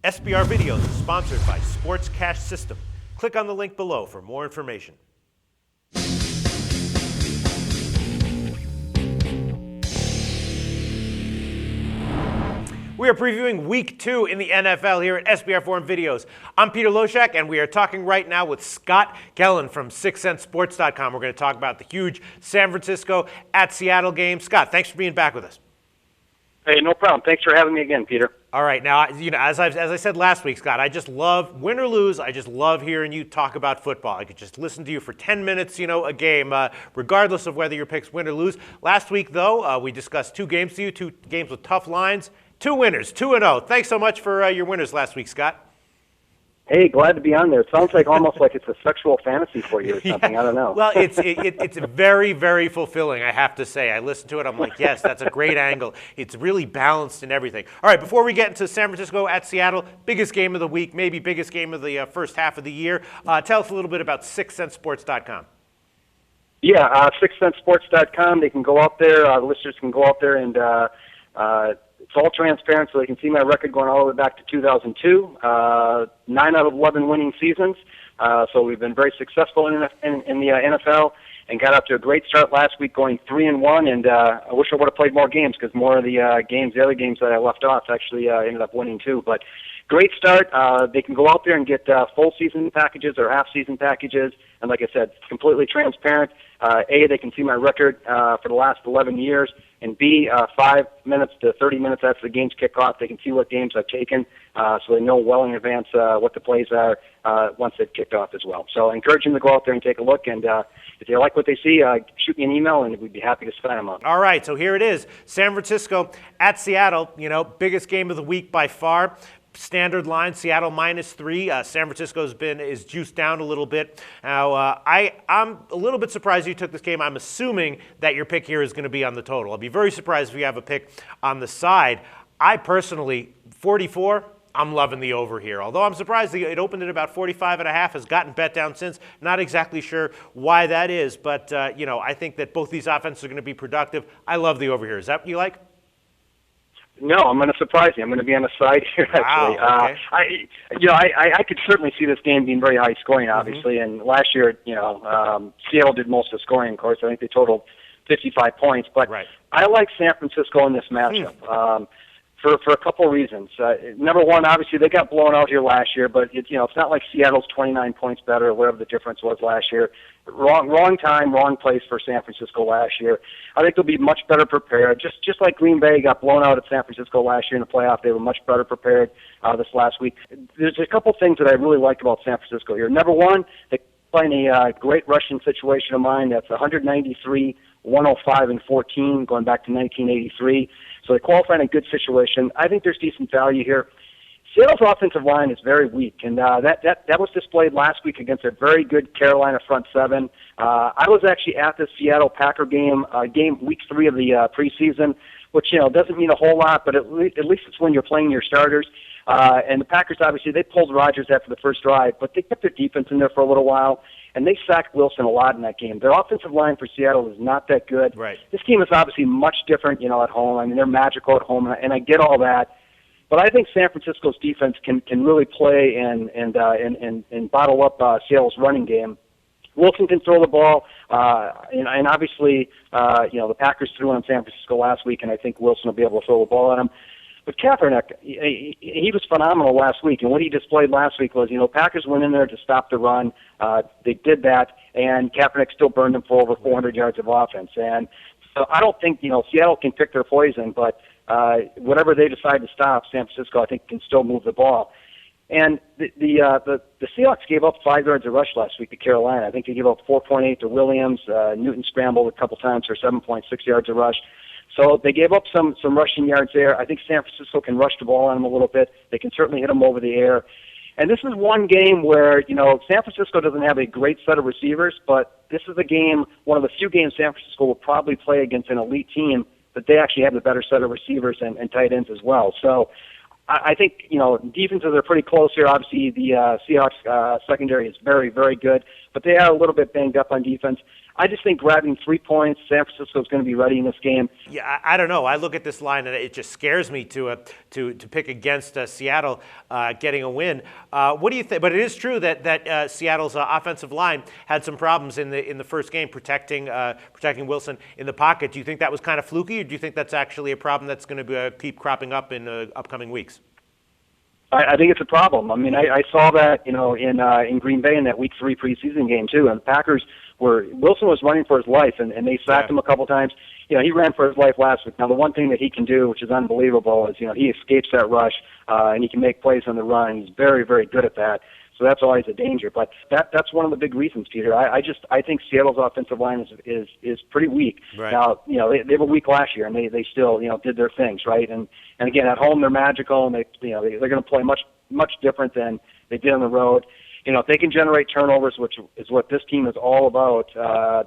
SBR Videos is sponsored by Sports Cash System. Click on the link below for more information. We are previewing Week 2 in the NFL here at SBRForum Videos. I'm Peter Loshak, and we are talking right now with Scott Kellen from 6centsports.com. We're going to talk about the huge San Francisco at Seattle game. Scott, thanks for being back with us. Hey, no problem. Thanks for having me again, Peter. All right. Now, as I said last week, Scott, I just love, win or lose, I just love hearing you talk about football. I could just listen to you for 10 minutes, a game, regardless of whether your picks win or lose. Last week, though, we discussed two games to you, two games with tough lines, two winners, 2-0. Thanks so much for your winners last week, Scott. Hey, glad to be on there. It sounds like almost like it's a sexual fantasy for you or something. Yeah. I don't know. Well, it's very, very fulfilling, I have to say. I listened to it. I'm like, yes, that's a great angle. It's really balanced and everything. All right, before we get into San Francisco at Seattle, biggest game of the week, maybe biggest game of the first half of the year. Tell us a little bit about 6centsports.com. Yeah, 6centsports.com. They can go out there. The listeners can go out there and it's all transparent, so they can see my record going all the way back to 2002. 9 out of 11 winning seasons. So we've been very successful in the NFL and got up to a great start last week, going 3-1. And I wish I would have played more games because more of the other games that I left off, actually ended up winning too. But great start. They can go out there and get full season packages or half season packages. And like I said, it's completely transparent. A, they can see my record for the last 11 years. And B, 5 minutes to 30 minutes after the games kick off, they can see what games I've taken, so they know well in advance what the plays are once they've kicked off as well. So I encourage them to go out there and take a look. And if they like what they see, shoot me an email, and we'd be happy to sign them up. All right, so here it is. San Francisco at Seattle, biggest game of the week by far. Standard line, Seattle -3. San Francisco's is juiced down a little bit. Now, I'm a little bit surprised you took this game. I'm assuming that your pick here is going to be on the total. I'll be very surprised if you have a pick on the side. I personally, 44, I'm loving the over here. Although I'm surprised it opened at about 45.5, has gotten bet down since. Not exactly sure why that is, but I think that both these offenses are going to be productive. I love the over here. Is that what you like? No, I'm going to surprise you. I'm going to be on the side here, actually. Wow, okay. I could certainly see this game being very high scoring, obviously. And last year, Seattle did most of the scoring, of course. I think they totaled 55 points. But right. I like San Francisco in this matchup for a couple of reasons. Number one, obviously, they got blown out here last year, but it's not like Seattle's 29 points better or whatever the difference was last year. Wrong time, wrong place for San Francisco last year. I think they'll be much better prepared. Just like Green Bay got blown out at San Francisco last year in the playoff, they were much better prepared this last week. There's a couple things that I really like about San Francisco here. Number one, they play a great rushing situation of mine. That's 193, 105, and 14, going back to 1983. So they qualify in a good situation. I think there's decent value here. Seattle's offensive line is very weak, and that was displayed last week against a very good Carolina front seven. I was actually at the Seattle Packer game week 3 of the preseason, which doesn't mean a whole lot, but at least it's when you're playing your starters. And the Packers, obviously, they pulled Rodgers after the first drive, but they kept their defense in there for a little while, and they sacked Wilson a lot in that game. Their offensive line for Seattle is not that good. Right. This team is obviously much different, at home. I mean, they're magical at home, and I get all that. But I think San Francisco's defense can really play and bottle up Seattle's running game. Wilson can throw the ball, and obviously, the Packers threw on San Francisco last week, and I think Wilson will be able to throw the ball at him. But Kaepernick, he was phenomenal last week, and what he displayed last week was, Packers went in there to stop the run. They did that, and Kaepernick still burned them for over 400 yards of offense. And so I don't think, Seattle can pick their poison, but whatever they decide to stop, San Francisco, I think, can still move the ball. And the Seahawks gave up 5 yards of rush last week to Carolina. I think they gave up 4.8 to Williams. Newton scrambled a couple times for 7.6 yards of rush. So they gave up some rushing yards there. I think San Francisco can rush the ball on them a little bit. They can certainly hit them over the air. And this is one game where, San Francisco doesn't have a great set of receivers, but this is a game, one of the few games San Francisco will probably play against an elite team that they actually have the better set of receivers and tight ends as well. So I think, defenses are pretty close here. Obviously, the Seahawks secondary is very, very good. but they are a little bit banged up on defense. I just think grabbing 3 points, San Francisco is going to be ready in this game. Yeah, I don't know. I look at this line and it just scares me to pick against Seattle getting a win. What do you think? But it is true that Seattle's offensive line had some problems in the first game protecting Wilson in the pocket. Do you think that was kind of fluky, or do you think that's actually a problem that's going to keep cropping up in upcoming weeks? I think it's a problem. I mean, I saw that, in Green Bay in that Week 3 preseason game too, and the Packers Wilson was running for his life, and they sacked him a couple times. He ran for his life last week. Now, the one thing that he can do, which is unbelievable, is, he escapes that rush, and he can make plays on the run. He's very, very good at that. So that's always a danger. But that's one of the big reasons, Peter. I think Seattle's offensive line is pretty weak. Right. Now, they were weak last year, and they still, did their things, right? And again, at home they're magical, and they're going to play much different than they did on the road. If they can generate turnovers, which is what this team is all about,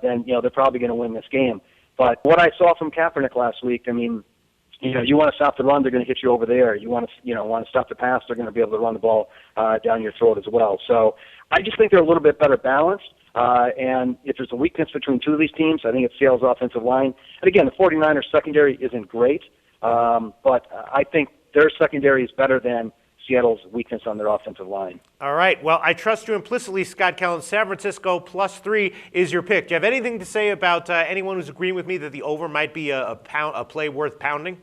then they're probably going to win this game. But what I saw from Kaepernick last week, I mean, you want to stop the run, they're going to hit you over there. You want to stop the pass, they're going to be able to run the ball down your throat as well. So I just think they're a little bit better balanced. And if there's a weakness between two of these teams, I think it's Seattle's offensive line. And again, the 49ers secondary isn't great, but I think their secondary is better than Seattle's weakness on their offensive line. All right. Well, I trust you implicitly, Scott Kellen. San Francisco +3 is your pick. Do you have anything to say about anyone who's agreeing with me that the over might be a play worth pounding?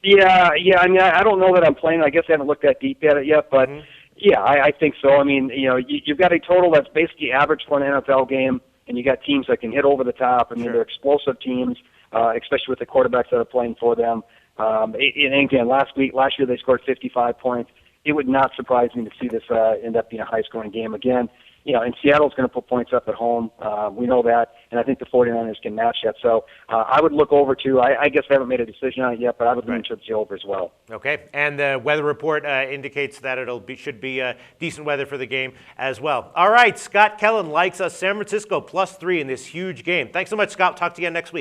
Yeah. I mean, I don't know that I'm playing. I guess I haven't looked that deep at it yet, but yeah, I think so. I mean, you've got a total that's basically average for an NFL game, and you got teams that can hit over the top. I mean, they're explosive teams, especially with the quarterbacks that are playing for them. And again, last year they scored 55 points. It would not surprise me to see this end up being a high-scoring game again. And Seattle's going to put points up at home. We know that, and I think the 49ers can match that. So I would look over to, I guess I haven't made a decision on it yet, but I would lean towards the over as well. Okay, and the weather report indicates that should be decent weather for the game as well. All right, Scott Kellen likes us San Francisco +3 in this huge game. Thanks so much, Scott. Talk to you again next week.